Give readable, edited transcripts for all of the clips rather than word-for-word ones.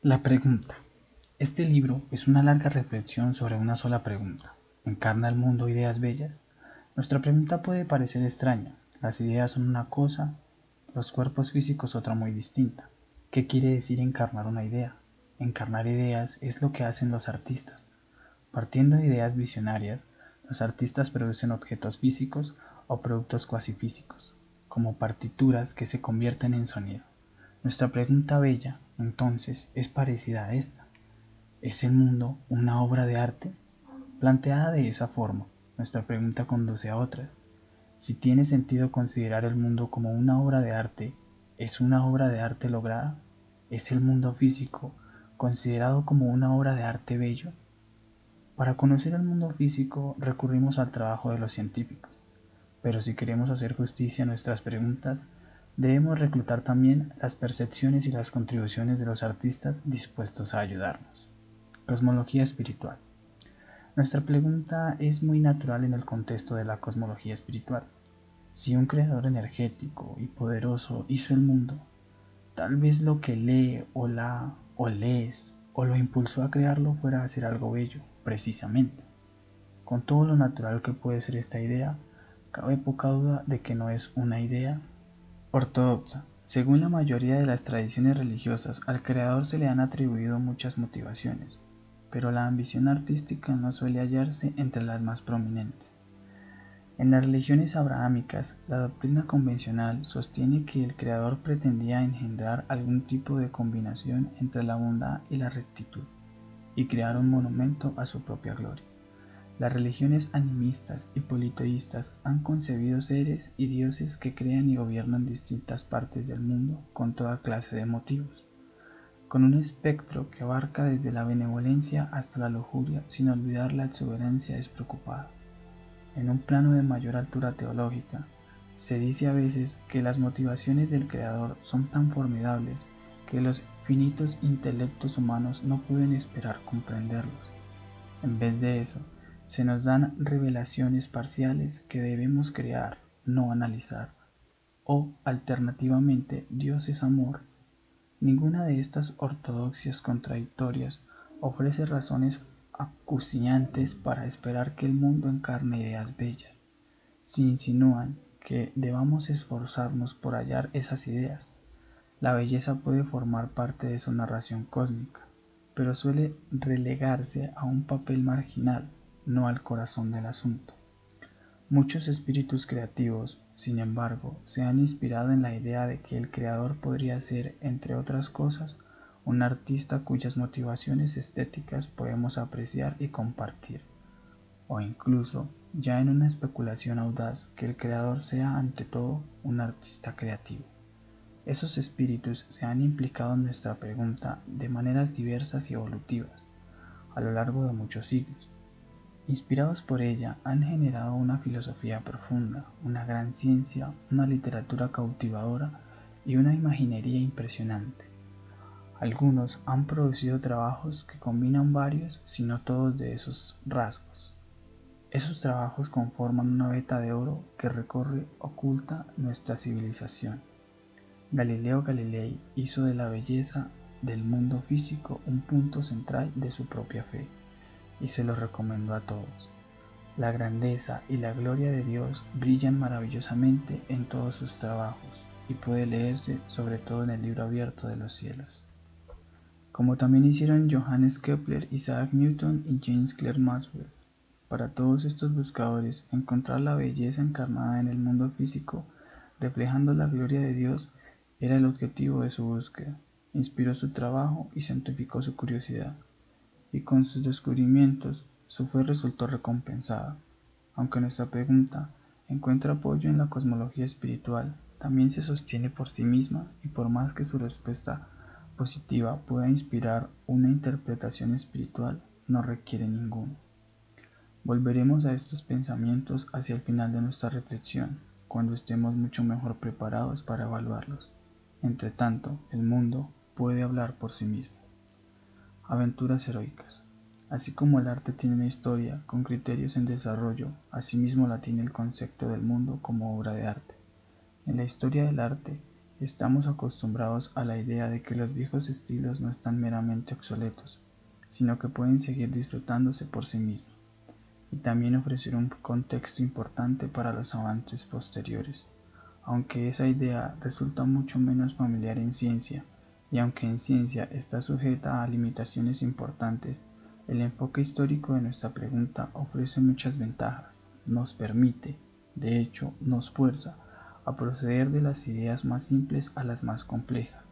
La pregunta. Este libro es una larga reflexión sobre una sola pregunta. ¿Encarna el mundo ideas bellas? Nuestra pregunta puede parecer extraña. Las ideas son una cosa, los cuerpos físicos otra muy distinta. ¿Qué quiere decir encarnar una idea? Encarnar ideas es lo que hacen los artistas. Partiendo de ideas visionarias, los artistas producen objetos físicos o productos cuasi físicos, como partituras que se convierten en sonido. Nuestra pregunta bella, entonces, es parecida a esta. ¿Es el mundo una obra de arte? Planteada de esa forma, nuestra pregunta conduce a otras. Si tiene sentido considerar el mundo como una obra de arte, ¿es una obra de arte lograda? ¿Es el mundo físico considerado como una obra de arte bello? Para conocer el mundo físico recurrimos al trabajo de los científicos, pero si queremos hacer justicia a nuestras preguntas, debemos reclutar también las percepciones y las contribuciones de los artistas dispuestos a ayudarnos. Cosmología espiritual. Nuestra pregunta es muy natural en el contexto de la cosmología espiritual. Si un creador energético y poderoso hizo el mundo, tal vez lo que lee o lees o lo impulsó a crearlo fuera a hacer algo bello, precisamente. Con todo lo natural que puede ser esta idea, cabe poca duda de que no es una idea ortodoxa. Según la mayoría de las tradiciones religiosas, al creador se le han atribuido muchas motivaciones, pero la ambición artística no suele hallarse entre las más prominentes. En las religiones abrahámicas, la doctrina convencional sostiene que el creador pretendía engendrar algún tipo de combinación entre la bondad y la rectitud, y crear un monumento a su propia gloria. Las religiones animistas y politeístas han concebido seres y dioses que crean y gobiernan distintas partes del mundo con toda clase de motivos, con un espectro que abarca desde la benevolencia hasta la lujuria, sin olvidar la exuberancia despreocupada. En un plano de mayor altura teológica, se dice a veces que las motivaciones del Creador son tan formidables que los finitos intelectos humanos no pueden esperar comprenderlos. En vez de eso, se nos dan revelaciones parciales que debemos crear, no analizar. O, alternativamente, Dios es amor. Ninguna de estas ortodoxias contradictorias ofrece razones acuciantes para esperar que el mundo encarne ideas bellas. Si insinúan que debamos esforzarnos por hallar esas ideas, la belleza puede formar parte de su narración cósmica, pero suele relegarse a un papel marginal, no al corazón del asunto. Muchos espíritus creativos, sin embargo, se han inspirado en la idea de que el creador podría ser, entre otras cosas, un artista cuyas motivaciones estéticas podemos apreciar y compartir, o incluso, ya en una especulación audaz, que el creador sea ante todo un artista creativo. Esos espíritus se han implicado en nuestra pregunta de maneras diversas y evolutivas, a lo largo de muchos siglos. Inspirados por ella, han generado una filosofía profunda, una gran ciencia, una literatura cautivadora y una imaginería impresionante. Algunos han producido trabajos que combinan varios, si no todos, de esos rasgos. Esos trabajos conforman una veta de oro que recorre oculta nuestra civilización. Galileo Galilei hizo de la belleza del mundo físico un punto central de su propia fe, y se lo recomendó a todos. La grandeza y la gloria de Dios brillan maravillosamente en todos sus trabajos, y puede leerse sobre todo en el libro abierto de los cielos. Como también hicieron Johannes Kepler, Isaac Newton y James Clerk Maxwell. Para todos estos buscadores, encontrar la belleza encarnada en el mundo físico, reflejando la gloria de Dios, era el objetivo de su búsqueda. Inspiró su trabajo y santificó su curiosidad. Y con sus descubrimientos, su fe resultó recompensada. Aunque nuestra pregunta encuentra apoyo en la cosmología espiritual, también se sostiene por sí misma y por más que su respuesta positiva pueda inspirar una interpretación espiritual, no requiere ninguna. Volveremos a estos pensamientos hacia el final de nuestra reflexión, cuando estemos mucho mejor preparados para evaluarlos. Entretanto, el mundo puede hablar por sí mismo. Aventuras heroicas. Así como el arte tiene una historia con criterios en desarrollo, asimismo la tiene el concepto del mundo como obra de arte. En la historia del arte, Estamos acostumbrados a la idea de que los viejos estilos no están meramente obsoletos, sino que pueden seguir disfrutándose por sí mismos, y también ofrecer un contexto importante para los avances posteriores. Aunque esa idea resulta mucho menos familiar en ciencia, y aunque en ciencia está sujeta a limitaciones importantes, el enfoque histórico de nuestra pregunta ofrece muchas ventajas. Nos permite, de hecho, nos fuerza a proceder de las ideas más simples a las más complejas,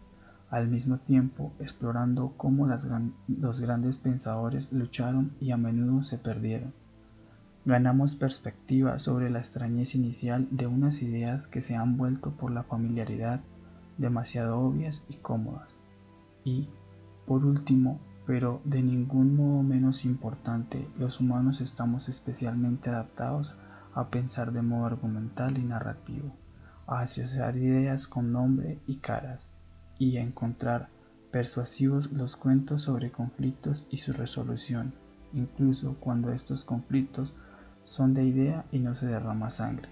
al mismo tiempo explorando cómo los grandes pensadores lucharon y a menudo se perdieron. Ganamos perspectiva sobre la extrañeza inicial de unas ideas que se han vuelto por la familiaridad demasiado obvias y cómodas. Y, por último, pero de ningún modo menos importante, los humanos estamos especialmente adaptados a pensar de modo argumental y narrativo, a asociar ideas con nombre y caras, y a encontrar persuasivos los cuentos sobre conflictos y su resolución, incluso cuando estos conflictos son de idea y no se derrama sangre.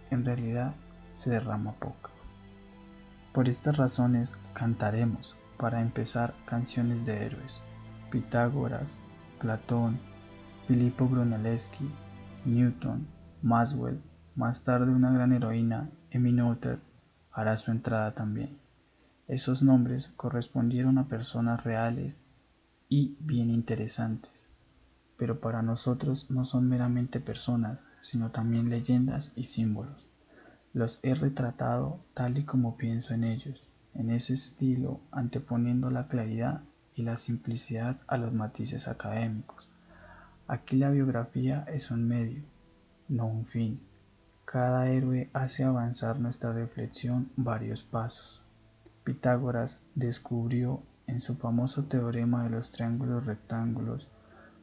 En realidad, se derrama poca. Por estas razones cantaremos, para empezar, canciones de héroes. Pitágoras, Platón, Filippo Brunelleschi, Newton, Maxwell, más tarde una gran heroína, Emmy Noether, hará su entrada también. Esos nombres correspondieron a personas reales y bien interesantes, pero para nosotros no son meramente personas, sino también leyendas y símbolos. Los he retratado tal y como pienso en ellos, en ese estilo, anteponiendo la claridad y la simplicidad a los matices académicos. Aquí la biografía es un medio, no un fin. Cada héroe hace avanzar nuestra reflexión varios pasos. Pitágoras descubrió en su famoso teorema de los triángulos rectángulos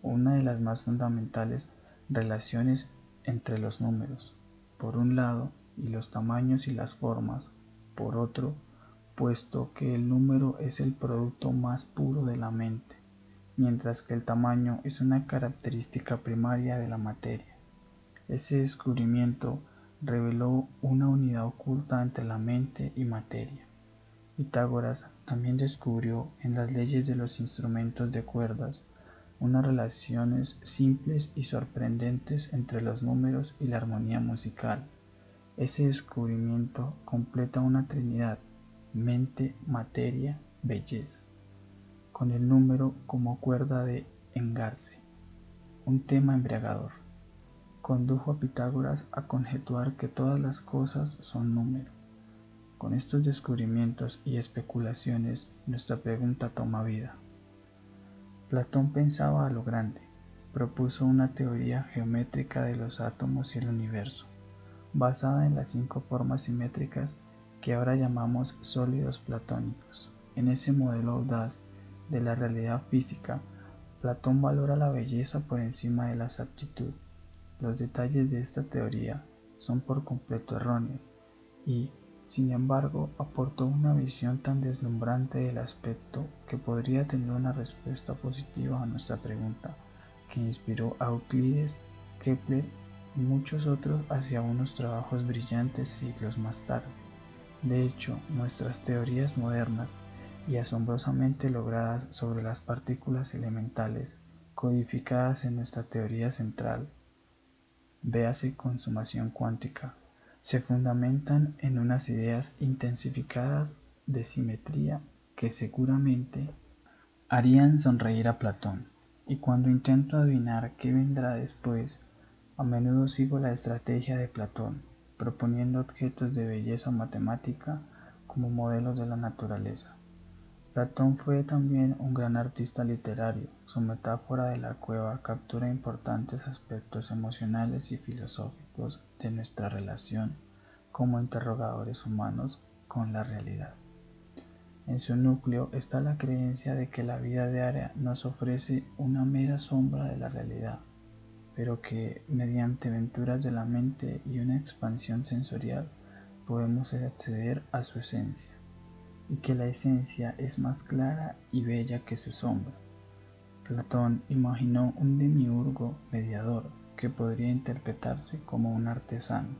una de las más fundamentales relaciones entre los números, por un lado, y los tamaños y las formas, por otro, puesto que el número es el producto más puro de la mente, mientras que el tamaño es una característica primaria de la materia. Ese descubrimiento reveló una unidad oculta entre la mente y materia. Pitágoras también descubrió en las leyes de los instrumentos de cuerdas unas relaciones simples y sorprendentes entre los números y la armonía musical. Ese descubrimiento completa una trinidad: mente, materia, belleza, con el número como cuerda de engarce, un tema embriagador. Condujo a Pitágoras a conjeturar que todas las cosas son número. Con estos descubrimientos y especulaciones, nuestra pregunta toma vida. Platón pensaba a lo grande, propuso una teoría geométrica de los átomos y el universo, basada en las 5 formas simétricas que ahora llamamos sólidos platónicos. En ese modelo audaz de la realidad física, Platón valora la belleza por encima de la exactitud. Los detalles de esta teoría son por completo erróneos y, sin embargo, aportó una visión tan deslumbrante del aspecto que podría tener una respuesta positiva a nuestra pregunta, que inspiró a Euclides, Kepler y muchos otros hacia unos trabajos brillantes siglos más tarde. De hecho, nuestras teorías modernas y asombrosamente logradas sobre las partículas elementales, codificadas en nuestra teoría central, véase consumación cuántica, se fundamentan en unas ideas intensificadas de simetría que seguramente harían sonreír a Platón. Y cuando intento adivinar qué vendrá después, a menudo sigo la estrategia de Platón, proponiendo objetos de belleza matemática como modelos de la naturaleza. Platón fue también un gran artista literario. Su metáfora de la cueva captura importantes aspectos emocionales y filosóficos de nuestra relación como interrogadores humanos con la realidad. En su núcleo está la creencia de que la vida diaria nos ofrece una mera sombra de la realidad, pero que mediante aventuras de la mente y una expansión sensorial podemos acceder a su esencia, y que la esencia es más clara y bella que su sombra. Platón imaginó un demiurgo mediador que podría interpretarse como un artesano,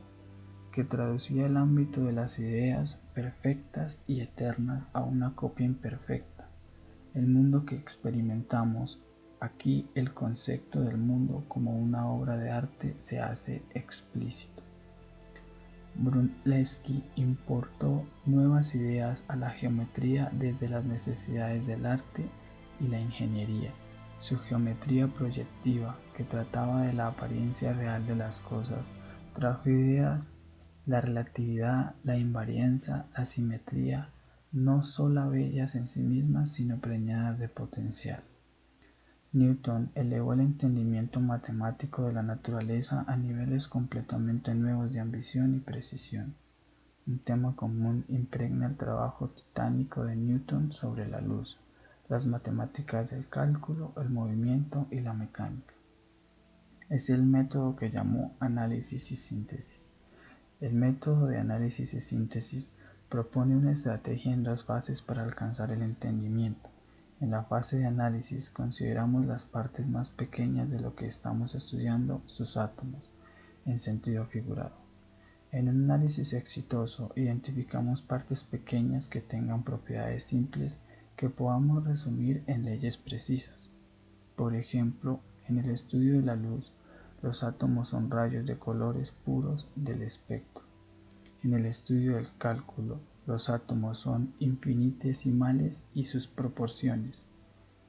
que traducía el ámbito de las ideas perfectas y eternas a una copia imperfecta. El mundo que experimentamos, aquí el concepto del mundo como una obra de arte se hace explícito. Brunelleschi importó nuevas ideas a la geometría desde las necesidades del arte y la ingeniería. Su geometría proyectiva, que trataba de la apariencia real de las cosas, trajo ideas, la relatividad, la invarianza, la simetría, no sólo bellas en sí mismas, sino preñadas de potencial. Newton elevó el entendimiento matemático de la naturaleza a niveles completamente nuevos de ambición y precisión. Un tema común impregna el trabajo titánico de Newton sobre la luz, las matemáticas del cálculo, el movimiento y la mecánica. Es el método que llamó análisis y síntesis. El método de análisis y síntesis propone una estrategia en dos fases para alcanzar el entendimiento. En la fase de análisis consideramos las partes más pequeñas de lo que estamos estudiando, sus átomos, en sentido figurado. En un análisis exitoso identificamos partes pequeñas que tengan propiedades simples que podamos resumir en leyes precisas. Por ejemplo, en el estudio de la luz, los átomos son rayos de colores puros del espectro. En el estudio del cálculo, los átomos son infinitesimales y sus proporciones.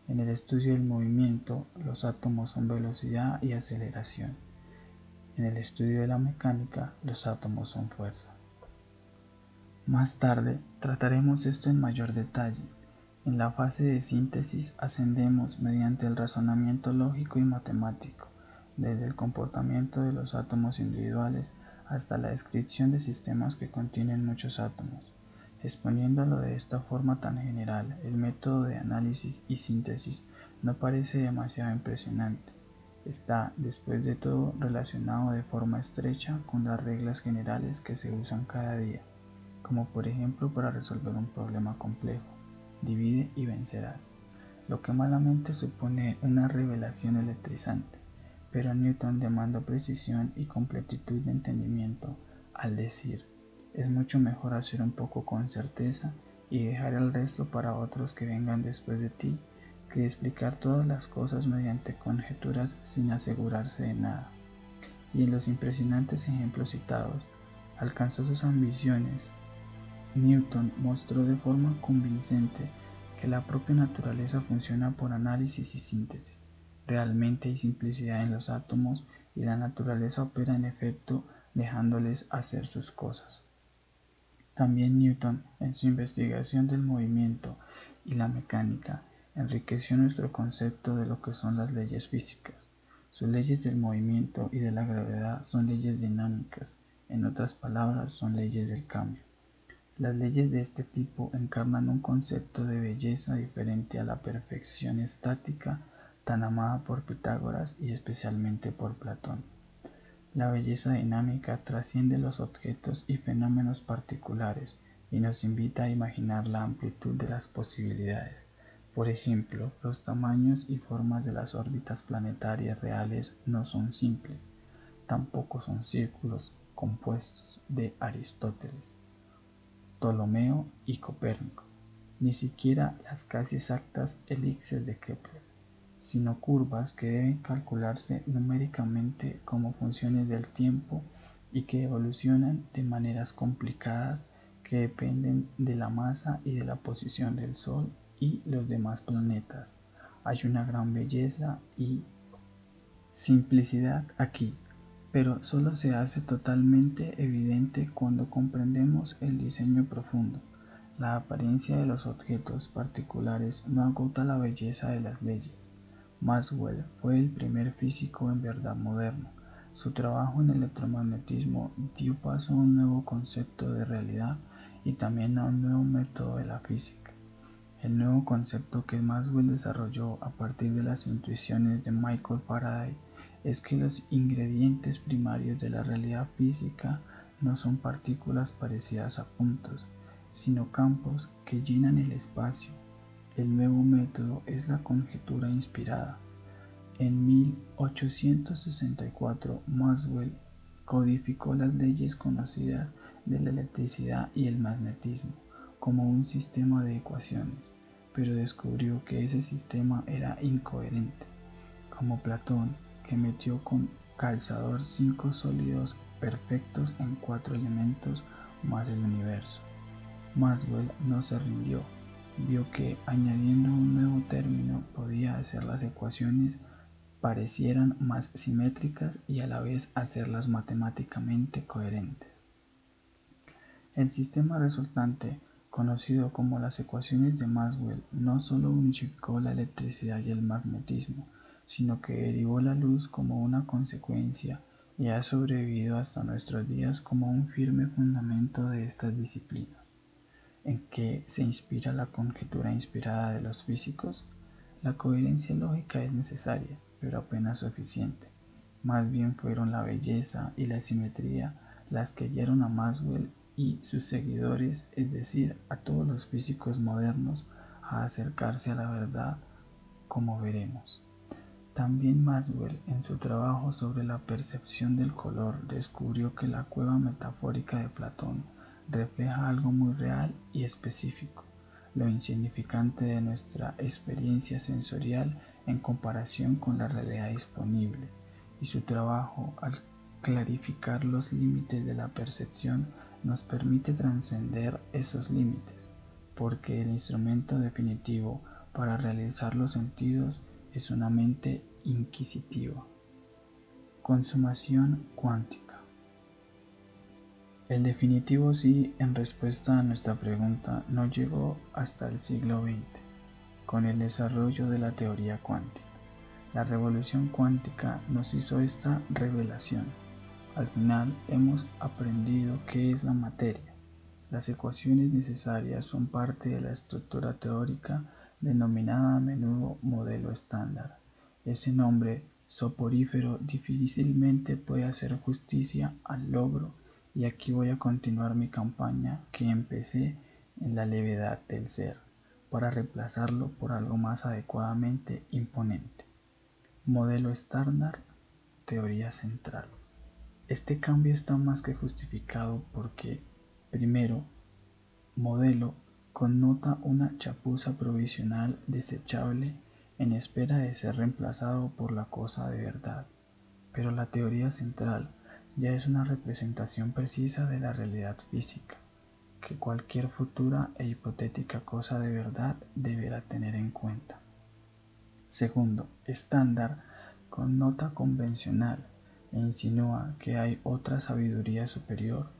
En el estudio del movimiento, los átomos son velocidad y aceleración. En el estudio de la mecánica, los átomos son fuerza. Más tarde trataremos esto en mayor detalle. En la fase de síntesis ascendemos mediante el razonamiento lógico y matemático, desde el comportamiento de los átomos individuales hasta la descripción de sistemas que contienen muchos átomos. Exponiéndolo de esta forma tan general, el método de análisis y síntesis no parece demasiado impresionante. Está, después de todo, relacionado de forma estrecha con las reglas generales que se usan cada día, como por ejemplo para resolver un problema complejo. Divide y vencerás, lo que malamente supone una revelación electrizante, pero Newton demandó precisión y completitud de entendimiento al decir, es mucho mejor hacer un poco con certeza y dejar el resto para otros que vengan después de ti, que explicar todas las cosas mediante conjeturas sin asegurarse de nada. Y en los impresionantes ejemplos citados, alcanzó sus ambiciones. Newton mostró de forma convincente que la propia naturaleza funciona por análisis y síntesis. Realmente hay simplicidad en los átomos y la naturaleza opera en efecto dejándoles hacer sus cosas. También Newton, en su investigación del movimiento y la mecánica, enriqueció nuestro concepto de lo que son las leyes físicas. Sus leyes del movimiento y de la gravedad son leyes dinámicas, en otras palabras, son leyes del cambio. Las leyes de este tipo encarnan un concepto de belleza diferente a la perfección estática tan amada por Pitágoras y especialmente por Platón. La belleza dinámica trasciende los objetos y fenómenos particulares y nos invita a imaginar la amplitud de las posibilidades. Por ejemplo, los tamaños y formas de las órbitas planetarias reales no son simples, tampoco son círculos compuestos de Aristóteles, Ptolomeo y Copérnico, ni siquiera las casi exactas elipses de Kepler, sino curvas que deben calcularse numéricamente como funciones del tiempo y que evolucionan de maneras complicadas que dependen de la masa y de la posición del Sol y los demás planetas. Hay una gran belleza y simplicidad aquí, pero solo se hace totalmente evidente cuando comprendemos el diseño profundo. La apariencia de los objetos particulares no agota la belleza de las leyes. Maxwell fue el primer físico en verdad moderno. Su trabajo en electromagnetismo dio paso a un nuevo concepto de realidad y también a un nuevo método de la física. El nuevo concepto que Maxwell desarrolló a partir de las intuiciones de Michael Faraday es que los ingredientes primarios de la realidad física no son partículas parecidas a puntos, sino campos que llenan el espacio. El nuevo método es la conjetura inspirada. En 1864, Maxwell codificó las leyes conocidas de la electricidad y el magnetismo como un sistema de ecuaciones, pero descubrió que ese sistema era incoherente, como Platón, que metió con calzador 5 sólidos perfectos en 4 elementos más el universo. Maxwell no se rindió, vio que añadiendo un nuevo término podía hacer las ecuaciones parecieran más simétricas y a la vez hacerlas matemáticamente coherentes. El sistema resultante, conocido como las ecuaciones de Maxwell, no solo unificó la electricidad y el magnetismo, sino que derivó la luz como una consecuencia y ha sobrevivido hasta nuestros días como un firme fundamento de estas disciplinas. ¿En qué se inspira la conjetura inspirada de los físicos? La coherencia lógica es necesaria, pero apenas suficiente. Más bien fueron la belleza y la simetría las que guiaron a Maxwell y sus seguidores, es decir, a todos los físicos modernos, a acercarse a la verdad, como veremos. También Maxwell, en su trabajo sobre la percepción del color, descubrió que la cueva metafórica de Platón refleja algo muy real y específico, lo insignificante de nuestra experiencia sensorial en comparación con la realidad disponible, y su trabajo, al clarificar los límites de la percepción, nos permite trascender esos límites, porque el instrumento definitivo para realizar los sentidos es una mente inquisitiva. Consumación cuántica. El definitivo sí en respuesta a nuestra pregunta no llegó hasta el siglo XX, con el desarrollo de la teoría cuántica. La revolución cuántica nos hizo esta revelación. Al final hemos aprendido qué es la materia. Las ecuaciones necesarias son parte de la estructura teórica denominada a menudo modelo estándar. Ese nombre soporífero difícilmente puede hacer justicia al logro, y aquí voy a continuar mi campaña que empecé en la levedad del ser, para reemplazarlo por algo más adecuadamente imponente. Modelo estándar, teoría central. Este cambio está más que justificado porque, primero, modelo connota una chapuza provisional desechable en espera de ser reemplazado por la cosa de verdad, pero la teoría central ya es una representación precisa de la realidad física, que cualquier futura e hipotética cosa de verdad deberá tener en cuenta. Segundo, estándar connota convencional e insinúa que hay otra sabiduría superior,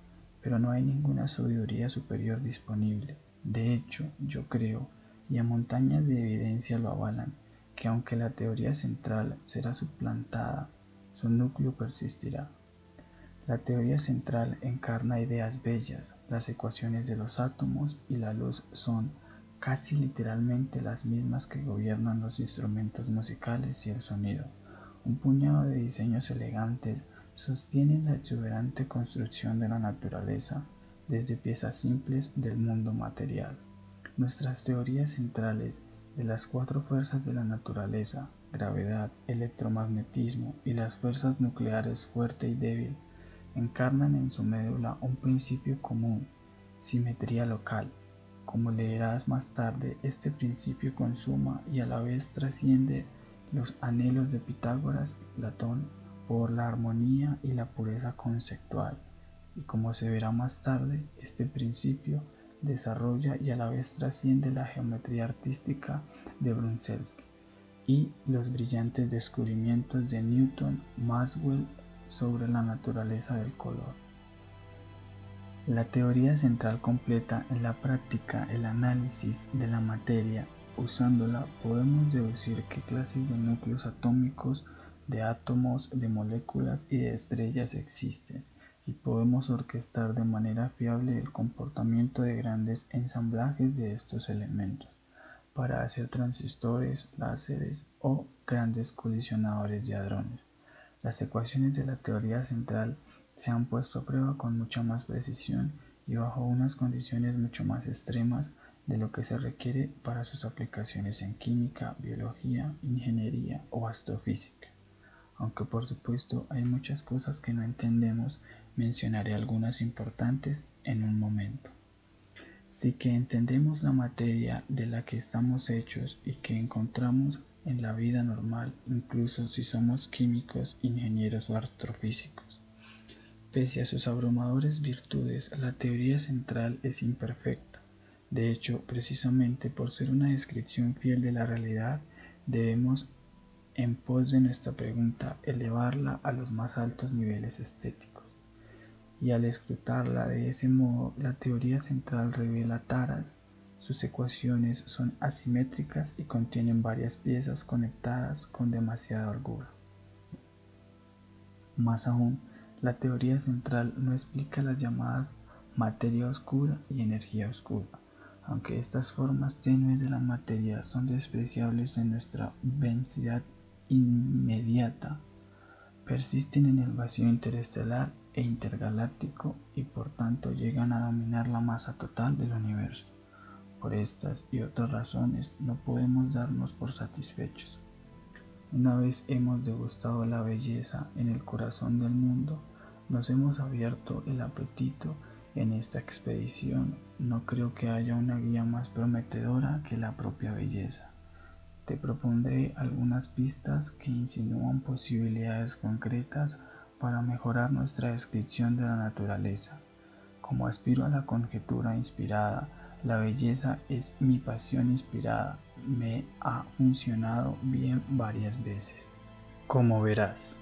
pero no hay ninguna sabiduría superior disponible. De hecho, yo creo, y a montañas de evidencia lo avalan, que aunque la teoría central será suplantada, su núcleo persistirá. La teoría central encarna ideas bellas, las ecuaciones de los átomos y la luz son casi literalmente las mismas que gobiernan los instrumentos musicales y el sonido. Un puñado de diseños elegantes sostienen la exuberante construcción de la naturaleza desde piezas simples del mundo material. Nuestras teorías centrales de las 4 fuerzas de la naturaleza, gravedad, electromagnetismo y las fuerzas nucleares fuerte y débil, encarnan en su médula un principio común, simetría local. Como leerás más tarde, este principio consuma y a la vez trasciende los anhelos de Pitágoras y Platón por la armonía y la pureza conceptual, y como se verá más tarde, este principio desarrolla y a la vez trasciende la geometría artística de Brunelleschi y los brillantes descubrimientos de Newton, Maxwell sobre la naturaleza del color. La teoría central completa en la práctica el análisis de la materia. Usándola podemos deducir qué clases de núcleos atómicos, de átomos, de moléculas y de estrellas existen, y podemos orquestar de manera fiable el comportamiento de grandes ensamblajes de estos elementos, para hacer transistores, láseres o grandes colisionadores de hadrones. Las ecuaciones de la teoría central se han puesto a prueba con mucha más precisión y bajo unas condiciones mucho más extremas de lo que se requiere para sus aplicaciones en química, biología, ingeniería o astrofísica. Aunque por supuesto hay muchas cosas que no entendemos, mencionaré algunas importantes en un momento. Sí que entendemos la materia de la que estamos hechos y que encontramos en la vida normal, incluso si somos químicos, ingenieros o astrofísicos. Pese a sus abrumadoras virtudes, la teoría central es imperfecta. De hecho, precisamente por ser una descripción fiel de la realidad, debemos, en pos de nuestra pregunta, elevarla a los más altos niveles estéticos. Y al escrutarla de ese modo, la teoría central revela taras. Sus ecuaciones son asimétricas y contienen varias piezas conectadas con demasiada holgura. Más aún, la teoría central no explica las llamadas materia oscura y energía oscura. Aunque estas formas tenues de la materia son despreciables en nuestra densidad inmediata, persisten en el vacío interestelar e intergaláctico y por tanto llegan a dominar la masa total del universo. Por estas y otras razones no podemos darnos por satisfechos. Una vez hemos degustado la belleza en el corazón del mundo, nos hemos abierto el apetito en esta expedición. No creo que haya una guía más prometedora que la propia belleza. Te propondré algunas pistas que insinúan posibilidades concretas para mejorar nuestra descripción de la naturaleza. Como aspiro a la conjetura inspirada, la belleza es mi pasión inspirada. Me ha funcionado bien varias veces. Como verás,